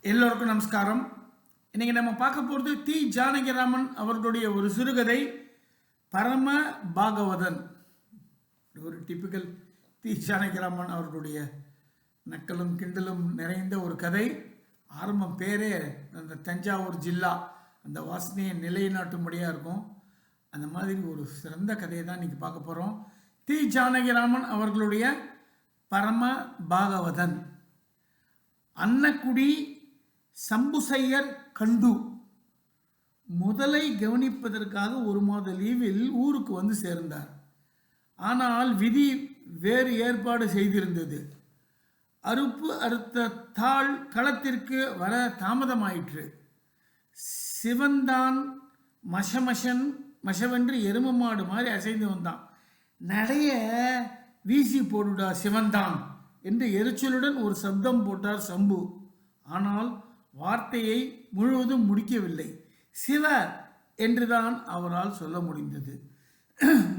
எல்லோருக்கும் நமஸ்காரம். இன்னைக்கு நம்ம பார்க்க போகிறது தி ஜானகிராமன் அவர்களுடைய ஒரு சிறுகதை பரம பாகவதன். ஒரு டிப்பிக்கல் தி ஜானகிராமன் அவர்களுடைய நக்கலும் கிண்டலும் நிறைந்த ஒரு கதை. ஆரம்பம் பேரே அந்த தஞ்சாவூர் ஜில்லா அந்த வாசனையை நிலைநாட்டும்படியாக இருக்கும். அந்த மாதிரி ஒரு சிறந்த கதையை தான் இன்றைக்கி பார்க்க போகிறோம். தி ஜானகிராமன் அவர்களுடைய பரம பாகவதன். அன்னக்குடி சம்புசையர் கண்டு முதலை கவனிப்பதற்காக ஒரு மாத லீவில் ஊருக்கு வந்து சேர்ந்தார். ஆனால் விதி வேறு ஏற்பாடு செய்திருந்தது. அறுப்பு அறுத்த தாள் களத்திற்கு வர தாமதமாயிற்று. சிவன்தான் மஷவென்று எரும மாடு மாதிரி அசைந்து வந்தான். நடைய வீசி போடுடா சிவன்தான் என்று எரிச்சலுடன் ஒரு சப்தம் போட்டார் சம்பு. ஆனால் வார்த்தையை முழுவதும் முடிக்கவில்லை. சிவ என்றுதான் அவரால் சொல்ல முடிந்தது.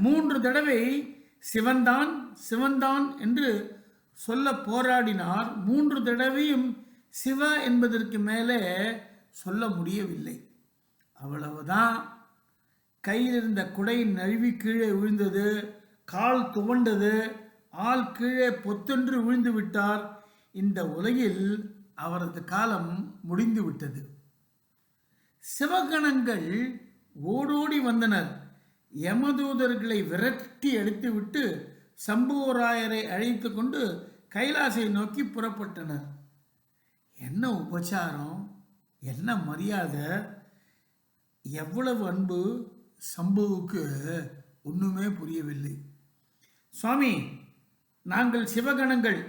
3 தடவை சிவன்தான் சிவன்தான் என்று சொல்ல போராடினார். 3 தடவையும் சிவ என்பதற்கு மேலே சொல்ல முடியவில்லை. அவ்வளவுதான். கையில் இருந்த குடை நழுவி கீழே விழுந்தது. கால் துவண்டது. ஆள் கீழே பொத்தென்று விழுந்து விட்டார். இந்த உலகில் அவரது காலம் முடிந்து விட்டது. சிவகணங்கள் ஓடோடி வந்தனர். யமதூதர்களை விரட்டி அடித்துவிட்டு சம்புவராயரை அழைத்து கொண்டு கைலாசை நோக்கி புறப்பட்டனர். என்ன உபச்சாரம், என்ன மரியாதை, எவ்வளவு அன்பு! சம்புவுக்கு ஒன்றுமே புரியவில்லை. சுவாமி, நாங்கள் சிவகணங்கள்.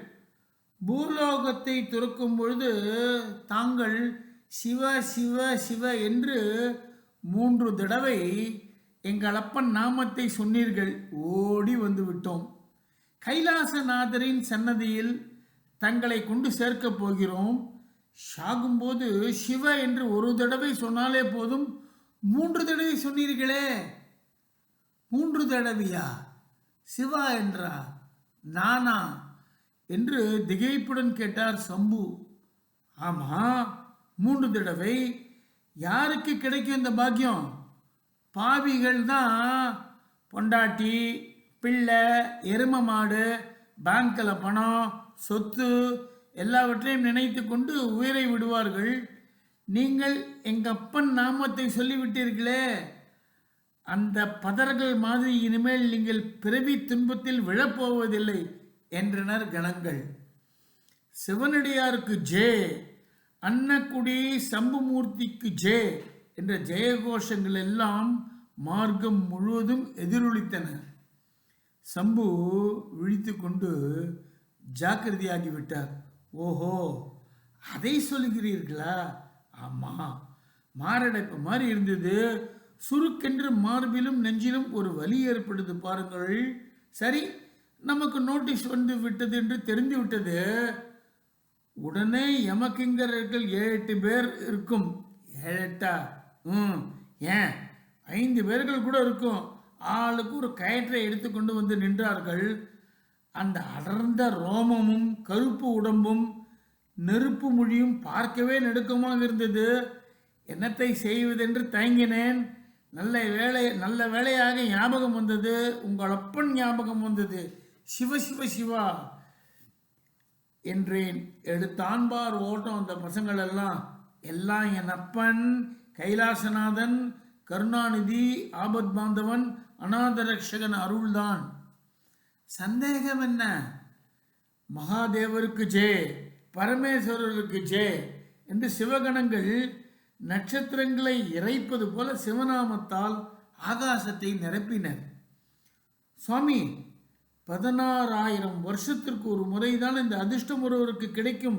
பூலோகத்தை துறக்கும் பொழுது தாங்கள் சிவ சிவ சிவ என்று 3 தடவை எங்கள் அப்பன் நாமத்தை சொன்னீர்கள். ஓடி வந்து விட்டோம். கைலாசநாதரின் சன்னதியில் தங்களை கொண்டு சேர்க்கப் போகிறோம். சாகும்போது சிவ என்று ஒரு தடவை சொன்னாலே போதும். 3 தடவை சொன்னீர்களே. 3 தடவையா? சிவா என்றா? நானா என்று திகைப்புடன் கேட்டார் சம்பு. ஆமா, 3 தடவை. யாருக்கு கிடைக்கும் இந்த பாக்கியம்? பாவிகள் தான். பொண்டாட்டி, பிள்ளை, எரும மாடு, பேங்க்கில் பணம், சொத்து எல்லாவற்றையும் நினைத்து கொண்டு உயிரை விடுவார்கள். நீங்கள் எங்கள் அப்பன் நாமத்தை சொல்லிவிட்டீர்களே, அந்த பதர்கள் மாதிரி இனிமேல் நீங்கள் பிறவி துன்பத்தில் விழப்போவதில்லை என்றனர் கணங்கள். சிவனடியாருக்கு ஜே, அன்னக்குடி சம்புமூர்த்திக்கு ஜே என்ற ஜெயகோஷங்கள் எல்லாம் மார்க்கம் முழுவதும் எதிரொலித்தன. சம்பு விழித்து கொண்டு ஜாக்கிரதையாகிவிட்டார். ஓஹோ, அதை சொல்லுகிறீர்களா? ஆமா, மாரடைப்பு மாதிரி இருந்தது. சுருக்கென்று மார்பிலும் நெஞ்சிலும் ஒரு வலி ஏற்படுது பாருங்கள். சரி, நமக்கு நோட்டீஸ் வந்து விட்டது என்று தெரிந்து விட்டது. உடனே யமகிங்கர்கள் 7-8 பேர் இருக்கும். 7-8? ஏன் 5 பேர்கள் கூட இருக்கும். ஆளுக்கு ஒரு கயிற்றை எடுத்துக்கொண்டு வந்து நின்றார்கள். அந்த அடர்ந்த ரோமமும் கருப்பு உடம்பும் நெருப்பு மொழியும் பார்க்கவே நடுக்கமாக இருந்தது. என்னத்தை செய்வதென்று தயங்கினேன். நல்ல வேளையாக ஞாபகம் வந்தது. உங்கள் அப்பன் ஞாபகம் வந்தது. சிவ சிவ சிவா என்றேன். எடுத்தான்பார் ஓட்டம் அந்த பசங்கள் எல்லாம் என் அப்பன் கைலாசநாதன், கருணாநிதி, ஆபத் பாந்தவன், அநாதரக்ஷகன் அருள்தான். சந்தேகம் என்ன? மகாதேவருக்கு ஜே, பரமேஸ்வரருக்கு ஜே என்று சிவகணங்கள் நட்சத்திரங்களை இறைப்பது போல சிவநாமத்தால் ஆகாசத்தை நிரப்பினர். சுவாமி, 16,000 வருஷத்திற்கு ஒரு முறைதான் இந்த அதிர்ஷ்டம் ஒருவருக்கு கிடைக்கும்.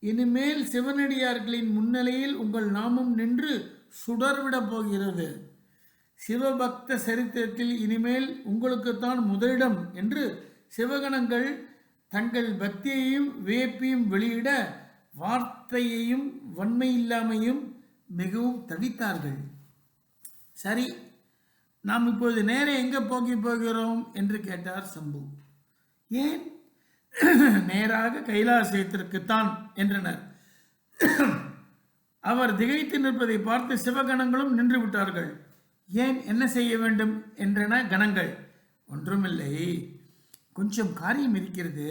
இனிமேல் சிவனடியார்களின் முன்னிலையில் உங்கள் நாமம் நின்று சுடர்விடப் போகிறது. சிவபக்த சரித்திரத்தில் இனிமேல் உங்களுக்குத்தான் முதலிடம் என்று சிவகணங்கள் தங்கள் பக்தியையும் வியப்பையும் வெளியிட வார்த்தையையும் வன்மையில்லாமையும் மிகவும் தவித்தார்கள். சரி, நாம் இப்போது நேரே எங்கே போகிறோம் என்று கேட்டார் சம்பு. ஏன்? நேராக கைலாசத்திற்குத்தான் என்றனர். அவர் திகைத்து நிற்பதை பார்த்து சிவகணங்களும் நின்று விட்டார்கள். ஏன், என்ன செய்ய வேண்டும் என்றன கணங்கள். ஒன்றுமில்லை, கொஞ்சம் காரியம் இருக்கிறது.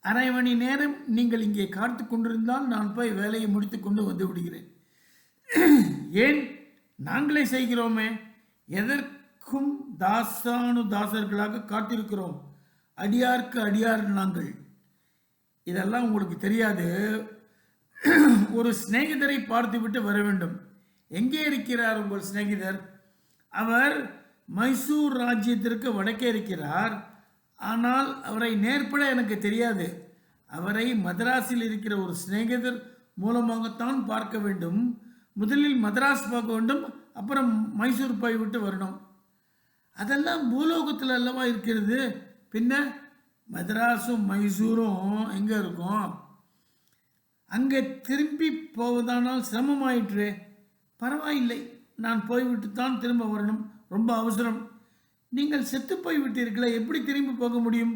அரை மணி நேரம் நீங்கள் இங்கே காத்து கொண்டிருந்தால் நான் போய் வேலையை முடித்து கொண்டு வந்து விடுகிறேன். ஏன், நாங்களே செய்கிறோமே. எதற்கும் தாசானுதாசர்களாக காத்திருக்கிறோம். அடியார்க்கு அடியார் நாங்கள். இதெல்லாம் உங்களுக்கு தெரியாது. ஒரு சிநேகிதரை பார்த்துவிட்டு வர வேண்டும். எங்கே இருக்கிறார் உங்கள் சிநேகிதர்? அவர் மைசூர் ராஜ்யத்திற்கு வடக்கே இருக்கிறார். ஆனால் அவரை நேர்பட எனக்கு தெரியாது. அவரை மதராஸில் இருக்கிற ஒரு சிநேகிதர் மூலமாகத்தான் பார்க்க வேண்டும். முதலில் மதராஸ் பார்க்க வேண்டும், அப்புறம் மைசூர் போய்விட்டு வரணும். அதெல்லாம் பூலோகத்தில் அல்லவா இருக்கிறது. பின்ன மதராஸும் மைசூரும் எங்கே இருக்கும்? அங்கே திரும்பி போவதானால் சிரமமாயிற்று. பரவாயில்லை, நான் போய்விட்டு தான் திரும்ப வரணும். ரொம்ப அவசரம். நீங்கள் செத்து போய்விட்டீர்களே, எப்படி திரும்பி போக முடியும்?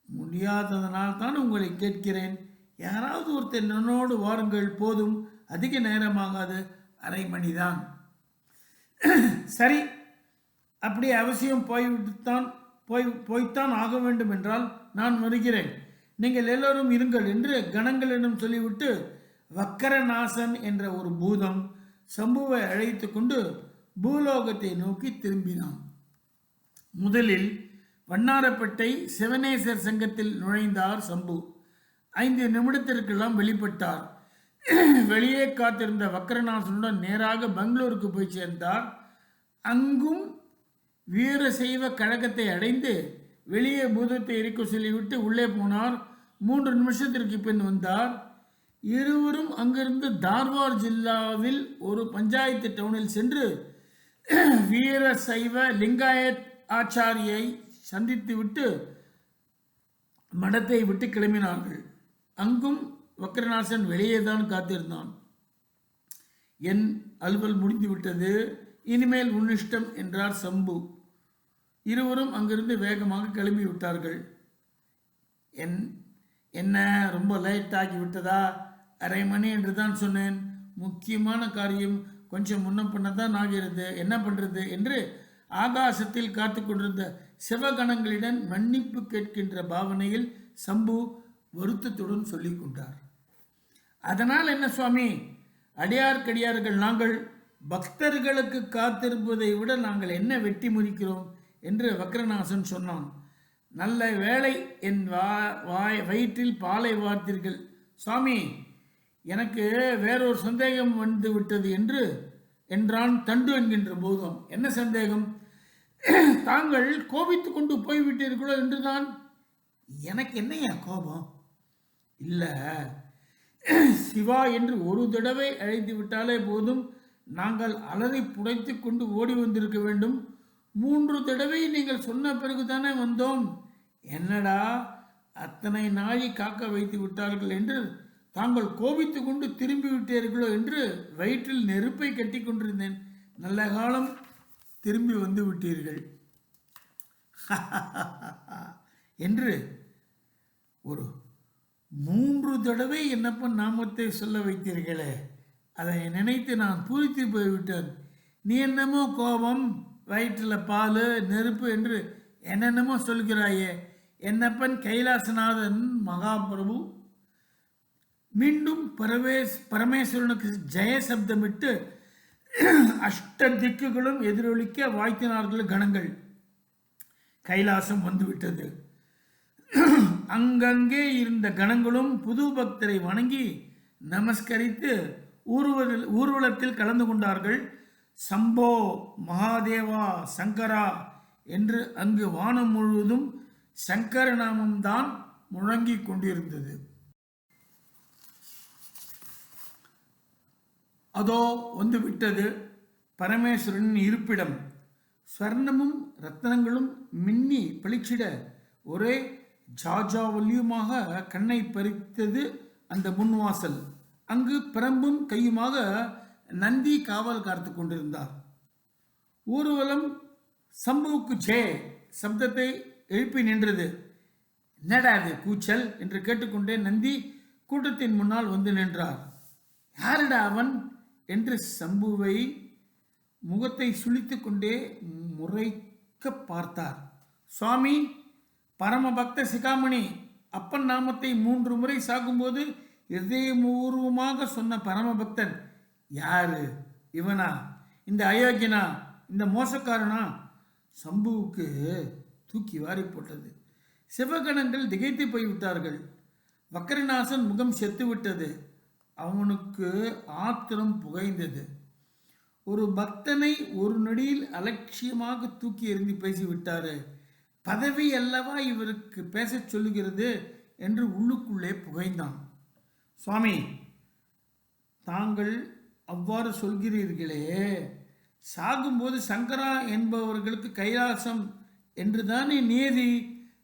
முடியாததனால் தான் உங்களை கேட்கிறேன். யாராவது ஒருத்தர் என்னோடு வாருங்கள், போதும். அதிக நேரமாகாது, அரை மணிதான். சரி, அப்படி அவசியம் போய்த்தான் ஆக வேண்டும் என்றால் நான் வருகிறேன். நீங்கள் எல்லோரும் இருங்கள் என்று கணங்களிடம் சொல்லிவிட்டு வக்கரநாசன் என்ற ஒரு பூதம் சம்புவை அழைத்து கொண்டு பூலோகத்தை நோக்கி திரும்பினான். முதலில் வண்ணாரப்பேட்டை சிவனேசர் சங்கத்தில் நுழைந்தார் சம்பு. 5 நிமிடத்திற்கெல்லாம் வெளிப்பட்டார். வெளியே காத்திருந்த வக்கரநாசனுடன் நேராக பெங்களூருக்கு போய் சேர்ந்தார். அங்கும் வீரசைவ கழகத்தை அடைந்து வெளியே பூதத்தை இருக்க சொல்லிவிட்டு உள்ளே போனார். 3 நிமிஷத்திற்கு பின் வந்தார். இருவரும் அங்கிருந்து தார்வார் ஜில்லாவில் ஒரு பஞ்சாயத்து டவுனில் சென்று வீரசைவ லிங்காயத் ஆச்சாரியை சந்தித்துவிட்டு மடத்தை விட்டு கிளம்பினார்கள். அங்கும் வக்கரநாசன் வெளியே தான் காத்திருந்தான். என் அலுவல் முடிந்து விட்டது, இனிமேல் உன்னிஷ்டம் என்றார் சம்பு. இருவரும் அங்கிருந்து வேகமாக கிளம்பி விட்டார்கள். என்ன ரொம்ப லேட் ஆகி விட்டதா? அரை மணி என்று தான் சொன்னேன். முக்கியமான காரியம், கொஞ்சம் முன்ன பண்ண தான் ஆகிறது. என்ன பண்ணுறது என்று ஆகாசத்தில் காத்து கொண்டிருந்த சிவகணங்களிடம் மன்னிப்பு கேட்கின்ற பாவனையில் சம்பு வருத்தத்துடன் சொல்லிக் கொண்டார். அதனால் என்ன சுவாமி, அடியார்க்கடியார்கள் நாங்கள் பக்தர்களுக்கு காத்திருப்பதை விட நாங்கள் என்ன வெட்டி முறிக்கிறோம் என்று வக்கரநாசன் சொன்னான். நல்ல வேளை, என் வயிற்றில் பாலை வார்த்தீர்கள். சுவாமி, எனக்கு வேறொரு சந்தேகம் வந்து விட்டது என்றான் தண்டு என்கின்ற பூதம். என்ன சந்தேகம்? தாங்கள் கோபித்து கொண்டு போய்விட்டீர்களோ என்றுதான். எனக்கு என்னையா கோபம்? இல்லை, சிவா என்று ஒரு தடவை அழைத்து விட்டாலே போதும், நாங்கள் அலறி புடைத்து கொண்டு ஓடி வந்திருக்க வேண்டும். 3 தடவை நீங்கள் சொன்ன பிறகுதானே வந்தோம். என்னடா அத்தனை நாழி காக்க வைத்து விட்டார்கள் என்று தாங்கள் கோபித்து கொண்டு திரும்பி விட்டீர்களோ என்று வயிற்றில் நெருப்பை கட்டி கொண்டிருந்தேன். நல்ல காலம், திரும்பி வந்து விட்டீர்கள் என்று ஒரு 3 தடவை என்னப்பன் நாமத்தை சொல்ல வைத்தீர்களே, அதை நினைத்து நான் பூரித்து போய்விட்டேன். நீ என்னமோ கோபம், வயிற்றில் பால், நெருப்பு என்று என்னென்னமோ சொல்கிறாயே. என்னப்பன் கைலாசநாதன் மகாபிரபு மீண்டும் பரமேஸ்வரனுக்கு ஜெய சப்தமிட்டு அஷ்ட திக்குகளும் எதிரொலிக்க வாழ்த்தினார்கள் கணங்கள். கைலாசம் வந்துவிட்டது. அங்கங்கே இருந்த கணங்களும் புது பக்தரை வணங்கி நமஸ்கரித்து ஊர்வலத்தில் கலந்து கொண்டார்கள். சம்போ மகாதேவா சங்கரா என்று அங்கு வானம் முழுவதும் சங்கர நாமம்தான் முழங்கிக் கொண்டிருந்தது. அதோ வந்துவிட்டது பரமேஸ்வரனின் இருப்பிடம். ஸ்வர்ணமும் ரத்தனங்களும் மின்னி பளிச்சிட ஒரே ஜாஜாவல்யமாக கண்ணை பறித்தது அந்த முன்வாசல். அங்கு பிரம்பும் கையுமாக நந்தி காவல் காத்து கொண்டிருந்தார். ஊர்வலம் சம்புவுக்கு ஜெய சப்தத்தை எழுப்பி நின்றது. என்னடா அது கூச்சல் என்று கேட்டுக்கொண்டே நந்தி கூட்டத்தின் முன்னால் வந்து நின்றார். யாருடா அவன் என்று சம்புவை முகத்தை சுளித்து கொண்டே முறைக்க பார்த்தார். சுவாமி, பரமபக்த சிகாமணி. அப்பன் நாமத்தை 3 முறை சாகும்போது இதயபூர்வமாக சொன்ன பரமபக்தன். யாரு இவனா? இந்த அயோக்கியனா? இந்த மோசக்காரனா? சம்புவுக்கு தூக்கி வாரி போட்டது. சிவகணங்கள் திகைத்து போய்விட்டார்கள். வக்கரநாசன் முகம் செத்து விட்டது. அவனுக்கு ஆத்திரம் புகைந்தது. ஒரு பக்தனை ஒரு நொடியில் அலட்சியமாக தூக்கி எறிந்து பேசிவிட்டாரு. பதவி அல்லவா இவருக்கு பேசச் சொல்லுகிறது என்று உள்ளுக்குள்ளே புகைந்தான். சுவாமி, தாங்கள் அவ்வாறு சொல்கிறீர்களே, சாகும்போது சங்கரா என்பவர்களுக்கு கைலாசம் என்றுதானே நியதி.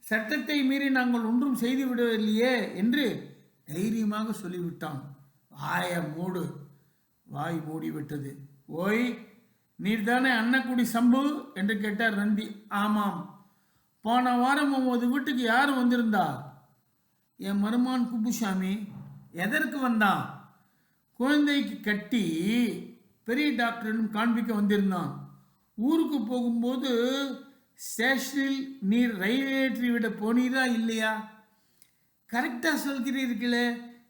சட்டத்தை மீறி நாங்கள் ஒன்றும் செய்து விடவில்லையே என்று தைரியமாக சொல்லிவிட்டான். வாய் மூடிவிட்டது. ஓய், நீர்தானே அன்னக்குடி சம்பு என்று கேட்டார் நந்தி. ஆமாம். போன வாரம் உமது வீட்டுக்கு யார் வந்திருந்தா? என் மருமான் குப்புசாமி. எதற்கு வந்தான்? குழந்தைக்கு கட்டி பெரிய டாக்டரிடம் காண்பிக்க வந்திருந்தான். ஊருக்கு போகும்போது ஸ்டேஷனில் நீர் ரயில் ஏற்றி விட போனீரா இல்லையா? கரெக்டாக சொல்கிறீர்களே,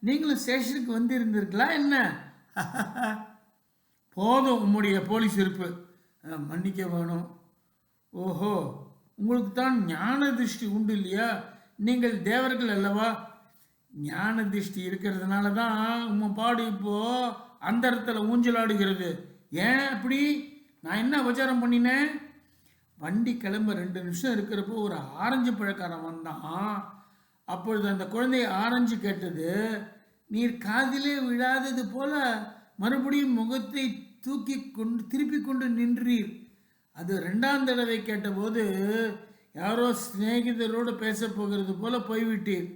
நீங்களும் ஸ்டேஷனுக்கு வந்திருந்தீர்களா என்ன? போதும் உம்முடைய போலீஸ் இருப்பு. மன்னிக்க வேணும். ஓஹோ, உங்களுக்கு தான் ஞான திருஷ்டி உண்டு இல்லையா? நீங்கள் தேவர்கள் அல்லவா? ஞான திருஷ்டி இருக்கிறதுனால தான் உம்ம பாடு இப்போ அந்த இடத்துல ஊஞ்சலாடுகிறது. ஏன் அப்படி? நான் என்ன உபச்சாரம் பண்ணினேன்? வண்டி கிளம்ப 2 நிமிஷம் இருக்கிறப்போ ஒரு ஆரஞ்சு பழக்காரன் வந்தான். அப்பொழுது அந்த குழந்தை ஆரஞ்சு கேட்டது. நீர் காதிலே விழாதது போல மறுபடியும் முகத்தை திருப்பி கொண்டு நின்றீர். அது 2ஆம் தடவை கேட்டபோது யாரோ சிநேகிதரோடு பேச போகிறது போல போய்விட்டீர்.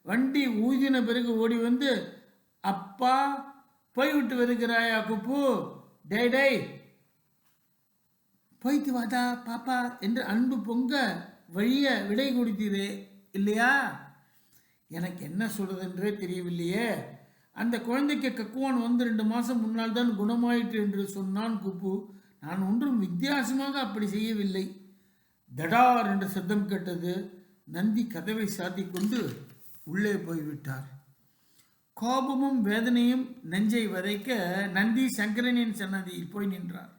வண்டி ஊதின பிறகு ஓடி வந்து, அப்பா போய்விட்டு வருகிறாயா குப்பு? டே போய்த்து வாடா பாப்பா என்று அன்பு பொங்க வழிய விடை கொடுத்தீரே இல்லையா? எனக்கு என்ன சொல்றதென்றே தெரியவில்லையே. அந்த குழந்தைக்கு கக்குவான் வந்து 2 மாதம் முன்னால் தான் குணமாயிற்று என்று சொன்னான் குப்பு. நான் ஒன்றும் வித்தியாசமாக அப்படி செய்யவில்லை. தடார் என்று சத்தம் கேட்டது. நந்தி கதவை சாத்தி கொண்டு உள்ளே போய்விட்டார். கோபமும் வேதனையும் நெஞ்சை வதைக்க நந்தி சங்கரனின் சன்னதியில் போய் நின்றார்.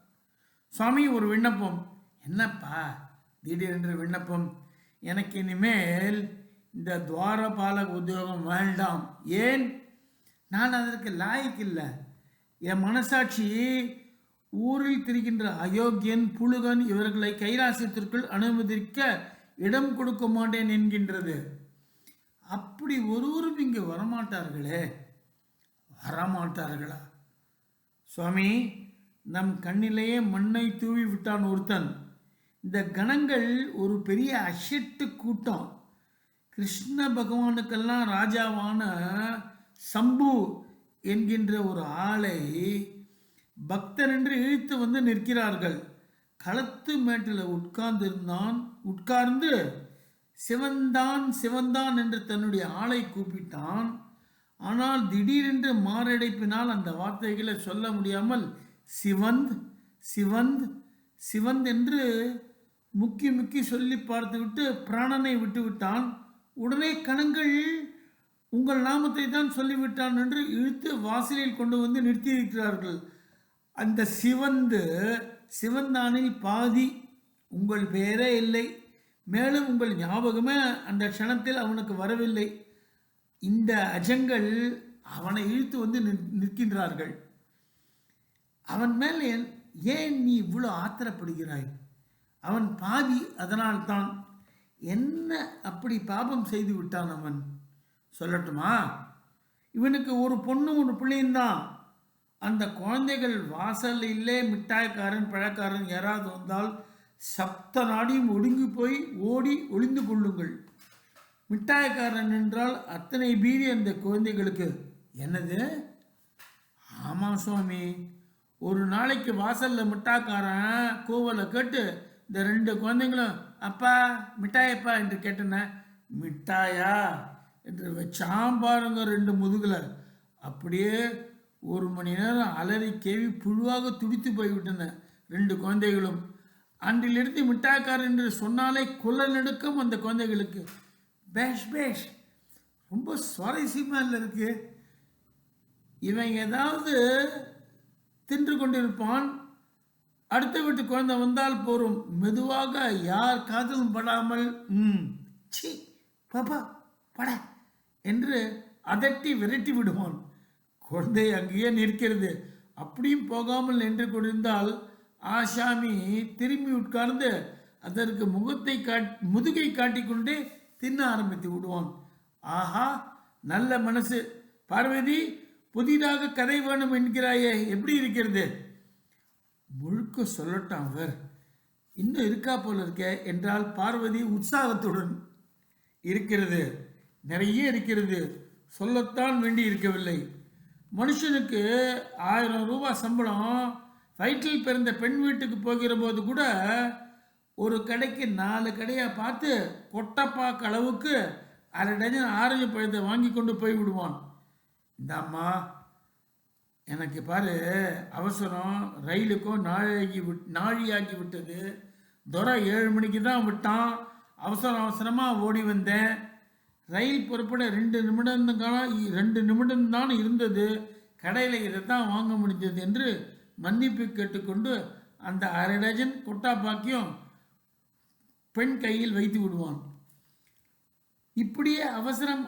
சுவாமி, ஒரு விண்ணப்பம். என்னப்பா திடீரென்று விண்ணப்பம்? எனக்கு இனிமேல் இந்த துவாரபாலக உத்தியோகம் வேண்டாம். ஏன்? நான் அதற்கு லாய்க்கில்லை. என் மனசாட்சி ஊரில் திரிகின்ற அயோக்கியன், புழுகன் இவர்களை கைலாசத்திற்குள் அனுமதிக்க இடம் கொடுக்க மாட்டேன் என்கின்றது. அப்படி ஒருவரும் இங்கு வரமாட்டார்களே. வரமாட்டார்களா? சுவாமி, நம் கண்ணிலேயே மண்ணை தூவி விட்டான் ஒருத்தன். இந்த கணங்கள் ஒரு பெரிய அஷட்டு கூட்டம். கிருஷ்ண பகவானுக்கெல்லாம் ராஜாவான சம்பு என்கின்ற ஒரு ஆளை பக்தர் என்று இழுத்து வந்து நிற்கிறார்கள். களத்து மேட்டில் உட்கார்ந்து சிவந்தான் என்று தன்னுடைய ஆளை கூப்பிட்டான். ஆனால் திடீரென்று மாரடைப்பினால் அந்த வார்த்தைகளை சொல்ல முடியாமல் சிவந்த் என்று முக்கி சொல்லி பார்த்துவிட்டு பிராணனை விட்டு விட்டான். உடனே கணங்கள் உங்கள் நாமத்தை தான் சொல்லிவிட்டான் என்று இழுத்து வாசலில் கொண்டு வந்து நிறுத்தியிருக்கிறார்கள். அந்த சிவந்தானில் பாதி உங்கள் பெயரே இல்லை. மேலும் உங்கள் ஞாபகமே அந்த க்ஷணத்தில் அவனுக்கு வரவில்லை. இந்த அஜங்கள் அவனை இழுத்து வந்து நிற்கின்றார்கள். அவன் மேல் ஏன் நீ இவ்வளோ ஆத்திரப்படுகிறாய்? அவன் பாவி, அதனால்தான். என்ன அப்படி பாபம் செய்து விட்டான் அவன்? சொல்லட்டுமா? இவனுக்கு ஒரு பொண்ணு ஒரு பிள்ளையும் தான். அந்த குழந்தைகள் வாசலிலே மிட்டாய்க்காரன் பழக்காரன் யாராவது வந்தால் சப்த நாடியும் ஒடுங்கி போய் ஓடி ஒளிந்து கொள்ளுங்கள். மிட்டாய்க்காரன் என்றால் அத்தனை பீதி அந்த குழந்தைகளுக்கு. என்னது? ஆமாம் சுவாமி, ஒரு நாளைக்கு வாசலில் மிட்டாய்க்காரன் கோவலை கேட்டு இந்த 2 குழந்தைங்களும் அப்பா மிட்டாயப்பா என்று கேட்டன. மிட்டாயா என்று வச்சாம் பாருங்க 2 முதுகில். அப்படியே 1 மணி நேரம் அலறி கேவி புழுவாக துடித்து போய்விட்டன 2 குழந்தைகளும். அன்றிலிருந்து மிட்டாய்க்காரர் என்று சொன்னாலே குல நடுக்கம் அந்த குழந்தைகளுக்கு. பேஷ் பேஷ், ரொம்ப சுவாரஸ்யமாக இல்லை இருக்கு. இவன் ஏதாவது தின்று கொண்டிருப்பான், அடுத்த வீட்டு குழந்தை வந்தால் போரும், மெதுவாக யார் காதலும் படாமல் சி பாப்பா பட என்று அதட்டி விரட்டி விடுவான். குழந்தை அங்கேயே நிற்கிறது. அப்படியும் போகாமல் நின்று கொண்டிருந்தால் ஆசாமி திரும்பி உட்கார்ந்து அதற்கு முதுகை காட்டிக்கொண்டே தின்ன ஆரம்பித்து விடுவான். ஆஹா, நல்ல மனசு. பார்வதி, புதிதாக கதை வேணும் என்கிறாயே, எப்படி இருக்கிறது? முழுக்க சொல்லட்டான் அவர். இன்னும் இருக்கா போல இருக்க என்றால் பார்வதி உற்சாகத்துடன். இருக்கிறது, நிறைய இருக்கிறது, சொல்லத்தான் வேண்டி இருக்கவில்லை. மனுஷனுக்கு 1000 ரூபாய் சம்பளம். வயிற்றில் பிறந்த பெண் வீட்டுக்கு போகிற போது கூட ஒரு கடைக்கு 4 கடையாக பார்த்து கொட்டப்பாக்கு அளவுக்கு 1/2 டஜன் ஆரஞ்சு பழத்தை வாங்கி கொண்டு போய் விடுவான். இந்த அம்மா, எனக்கு பாரு அவசரம், ரயிலுக்கும் நாழியாகி விட்டது. துரை 7 மணிக்கு தான் விட்டான். அவசரமாக ஓடி வந்தேன். ரயில் புறப்பட 2 நிமிடம்தான் இருந்தது. கடையில் இதை தான் வாங்க முடிஞ்சது என்று மன்னிப்பு கேட்டுக்கொண்டு அந்த 1/2 டஜன் கொட்டாப்பாக்கியும் பெண் கையில் வைத்து விடுவான். இப்படியே அவசரம்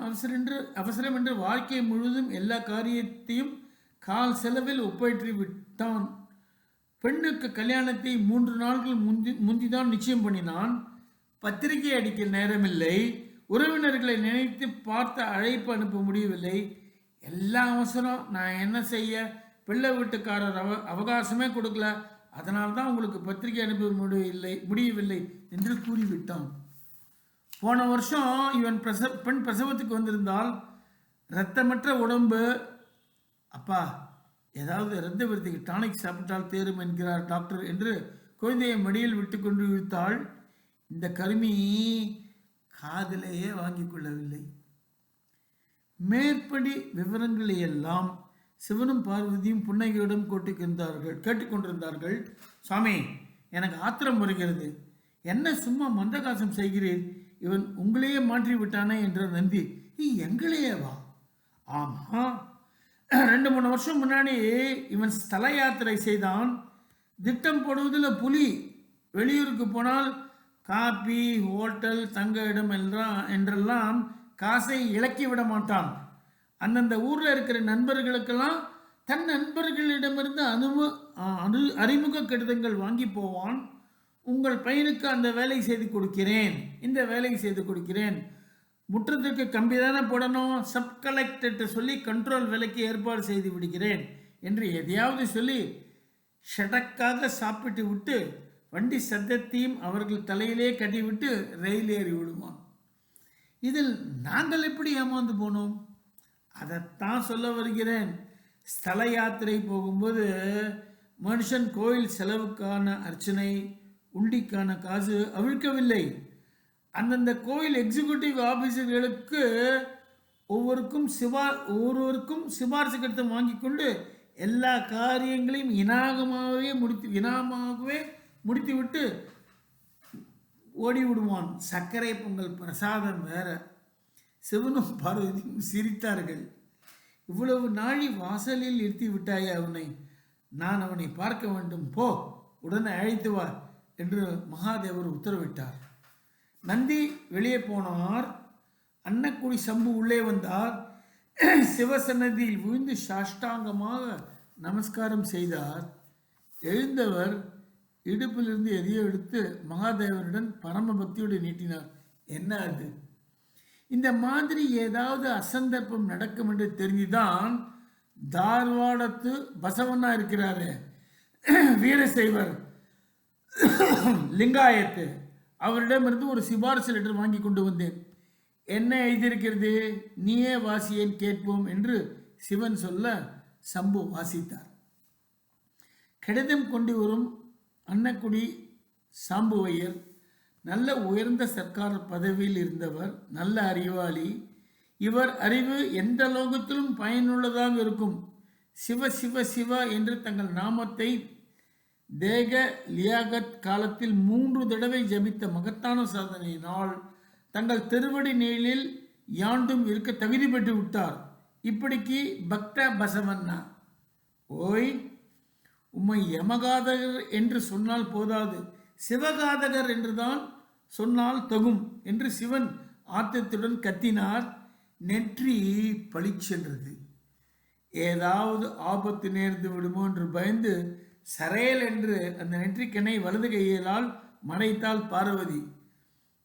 என்று வாழ்க்கை முழுவதும் எல்லா காரியத்தையும் கால் செலவில் ஒப்பேற்றி விட்டான். பெண்ணுக்கு கல்யாணத்தை 3 நாட்கள் முந்திதான் நிச்சயம் பண்ணினான். பத்திரிகை அடிக்க நேரமில்லை. உறவினர்களை நினைத்து பார்த்த அழைப்பு அனுப்ப முடியவில்லை. எல்லாம் அவசரம். நான் என்ன செய்ய? பிள்ளை வீட்டுக்காரர் அவகாசமே கொடுக்கல. அதனால தான் உங்களுக்கு பத்திரிகை அனுப்ப முடியவில்லை என்று கூறிவிட்டான். போன வருஷம் இவன் பெண் பிரசவத்துக்கு வந்திருந்தால் இரத்தமற்ற உடம்பு. அப்பா, ஏதாவது இரத்த விருத்திக்கு டானிக் சாப்பிட்டால் தேரும் என்கிறார் டாக்டர் என்று குழந்தையை மடியில் விட்டு கொண்டு இழுத்தாள். இந்த கருமி காதிலேயே வாங்கிக் கொள்ளவில்லை. மேற்படி விவரங்களை எல்லாம் சிவனும் பார்வதியும் புன்னகையுடன் கேட்டுக்கொண்டிருந்தார்கள். சுவாமி, எனக்கு ஆத்திரம் வருகிறது. என்ன சும்மா மந்தகாசம் செய்கிறீர்? இவன் உங்களையே மாற்றி விட்டானே என்ற நந்தி. எங்களையே வா? ஆமா, 2-3 வருஷம் முன்னாடி இவன் ஸ்தல யாத்திரை செய்தான். திட்டம் போடுவதில் புலி. வெளியூருக்கு போனால் காப்பி, ஹோட்டல், தங்க இடம் என்றெல்லாம் காசை இழக்கி விட மாட்டான். அந்தந்த ஊரில் இருக்கிற நண்பர்களுக்கெல்லாம் தன் நண்பர்களிடமிருந்து அறிமுக கடிதங்கள் வாங்கி போவான். உங்கள் பையனுக்கு அந்த வேலை செய்து கொடுக்கிறேன், இந்த வேலை செய்து கொடுக்கிறேன், முற்றத்திற்கு கம்பி தானே போடணும், சப் கலெக்டர்கிட்ட சொல்லி கண்ட்ரோல் விலைக்கு ஏற்பாடு செய்து விடுகிறேன் என்று எதையாவது சொல்லி ஷடக்காக சாப்பிட்டு விட்டு வண்டி சத்தத்தையும் அவர்கள் தலையிலே கட்டிவிட்டு ரயில் ஏறி விடுவான். இதில் நாங்கள் எப்படி ஏமாந்து போனோம்? அதைத்தான் சொல்ல வருகிறேன். ஸ்தல யாத்திரை போகும்போது மனுஷன் கோயில் செலவுக்கான அர்ச்சனை, உண்டிக்கான காசு அவிழ்க்கவில்லை. அந்தந்த கோயில் எக்ஸிக்யூட்டிவ் ஆஃபீஸர்களுக்கு ஒவ்வொருவருக்கும் சிபாரிசு கடிதம் வாங்கி கொண்டு எல்லா காரியங்களையும் இனாகமாகவே முடித்துவிட்டு ஓடி விடுவான். சர்க்கரை பொங்கல் பிரசாதம் வேற. சிவனும் பார்வதியும் சிரித்தார்கள். இவ்வளவு நாழி வாசலில் நிறுத்தி விட்டாயே அவனை, நான் அவனை பார்க்க வேண்டும், போ, உடனே அழைத்து வா என்று மகாதேவர் உத்தரவிட்டார். நந்தி வெளியே போனார். அன்னக்குடி சம்பு உள்ளே வந்தார். சிவசன்னதியில் விழுந்து சாஷ்டாங்கமாக நமஸ்காரம் செய்தார். எழுந்தவர் இடுப்பிலிருந்து எதையோ எடுத்து மகாதேவரிடம் பரம பக்தியோடு நீட்டினார். என்ன அது? இந்த மாதிரி ஏதாவது அசந்தர்ப்பம் நடக்கும் என்று தெரிஞ்சுதான் தார்வாடத்து பசவண்ணா இருக்கிறாரு, வீரசைவர் லிங்காயத்து, அவரிடமிருந்து ஒரு சிபாரிசு லெட்டர் வாங்கி கொண்டு வந்தேன். என்ன எழுதியிருக்கிறது? நீயே வாசியேன் கேட்போம் என்று சிவன் சொல்ல சம்பு வாசித்தார். கடிதம் கொண்டு வரும் அன்னக்குடி சாம்புவையர் நல்ல உயர்ந்த சர்க்கார் பதவியில் இருந்தவர், நல்ல அறிவாளி. இவர் அறிவு எந்த லோகத்திலும் பயனுள்ளதாக இருக்கும். சிவ சிவ சிவ என்று தங்கள் நாமத்தை தேக லியாகத் காலத்தில் 3 தடவை ஜபித்த மகத்தான சாதனையினால் தங்கள் திருவடி நீளில் யாண்டும் இருக்க தகுதி பெற்று விட்டார். இப்படிக்கு பக்த பசவண்ணா, ஓய், உம்மை யமகாதகர் என்று சொன்னால் போதாது, சிவகாதகர் என்றுதான் சொன்னால் தகும் என்று சிவன் ஆத்திரத்துடன் கத்தினார். நெற்றி பளிச்சென்றது. ஏதாவது ஆபத்து நேர்ந்து விடுமோ என்று பயந்து சரையல் என்று அந்த நெற்றிக்கணை வலது கையிலால் மறைத்தாள் பார்வதி.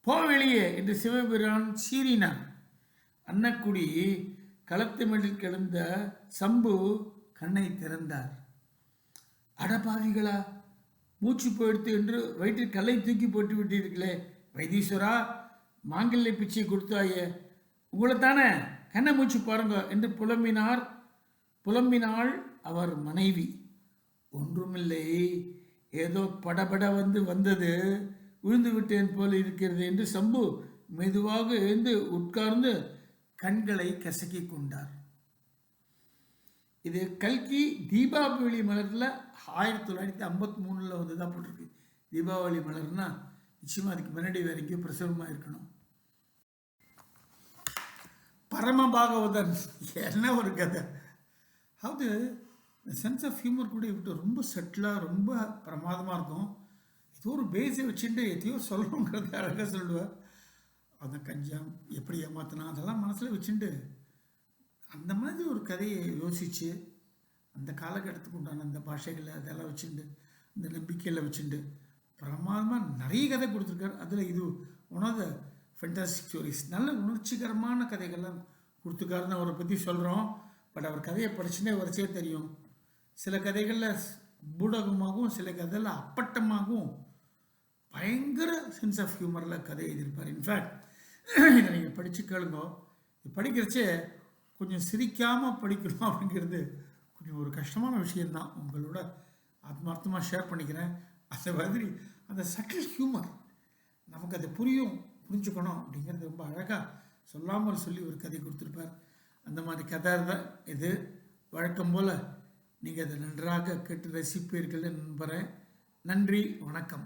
போ வெளியே என்று சிவபிரான் சீறினார். அன்னக்குடி களத்து மேட்டில் கிடந்த சம்பு கண்ணை திறந்தார். அடபாவிகளா, மூச்சு போயிடுத்து என்று வயிற்றில் கல்லை தூக்கி போட்டு விட்டீர்களே வைத்தீஸ்வரா, மாங்கல்ய பிச்சை கொடுத்தாயே, உங்களைத்தானே, கண்ணை மூச்சு பாருங்க என்று புலம்பினாள் அவர் மனைவி. ஒன்றுமில்லை, ஏதோ படபட வந்தது, விழுந்து விட்டேன் போல இருக்கிறது என்று சம்பு மெதுவாக எழுந்து உட்கார்ந்து கண்களை கசக்கி கொண்டார். இது கல்கி தீபாவளி மலரில் 1953 வந்துதான் போட்டிருக்கு. தீபாவளி மலர்னா நிச்சயமாக அதுக்கு முன்னாடி வேற எங்கேயும் பிரசுரமாக இருக்கணும். பரமபாகவதன் என்ன ஒரு கதை. அதாவது சென்ஸ் ஆஃப் ஹியூமர் கூட இவர்கிட்ட ரொம்ப செட்டிலாக ரொம்ப பிரமாதமாக இருக்கும். ஏதோ ஒரு பேஸை வச்சுட்டு எதையோ சொல்லணுங்கிறத அழகாக சொல்லுவார். அந்த கஞ்சம் எப்படி ஏமாத்தினா அதெல்லாம் மனசில் வச்சுட்டு அந்த மாதிரி ஒரு கதையை யோசித்து அந்த காலகட்டத்துக்கு உண்டான அந்த பாஷைகளை அதெல்லாம் வச்சுட்டு இந்த நம்பிக்கையில் வச்சுட்டு பிரமாதமாக நிறைய கதை கொடுத்துருக்காரு. அதில் இது one of the fantastic stories. நல்ல உணர்ச்சிகரமான கதைகள்லாம் கொடுத்துருக்காருன்னு அவரை பற்றி சொல்கிறோம். பட் அவர் கதையை படிச்சுனே வரிசையே தெரியும். சில கதைகளில் பூடகமாகவும் சில கதையில் அப்பட்டமாகவும் பயங்கர சென்ஸ் ஆஃப் ஹியூமரில் கதை எழுதியிருப்பார். இன்ஃபேக்ட் இதை நீங்கள் படித்து கேளுங்க. இது படிக்கிறச்சே கொஞ்சம் சிரிக்காமல் படிக்கணும் அப்படிங்கிறது கொஞ்சம் ஒரு கஷ்டமான விஷயந்தான். உங்களோட ஆத்மார்த்தமாக ஷேர் பண்ணிக்கிறேன். அந்த மாதிரி அந்த சட்டில் ஹியூமர் நமக்கு அதை புரிஞ்சுக்கணும் அப்படிங்கிறது ரொம்ப அழகாக சொல்லாமல் சொல்லி ஒரு கதை கொடுத்துருப்பார். அந்த மாதிரி கதை தான் இது. வழக்கம் போல் நீங்கள் அதை நன்றாக கேட்டு ரசிப்பீர்கள் நம்புகிறேன். நன்றி, வணக்கம்.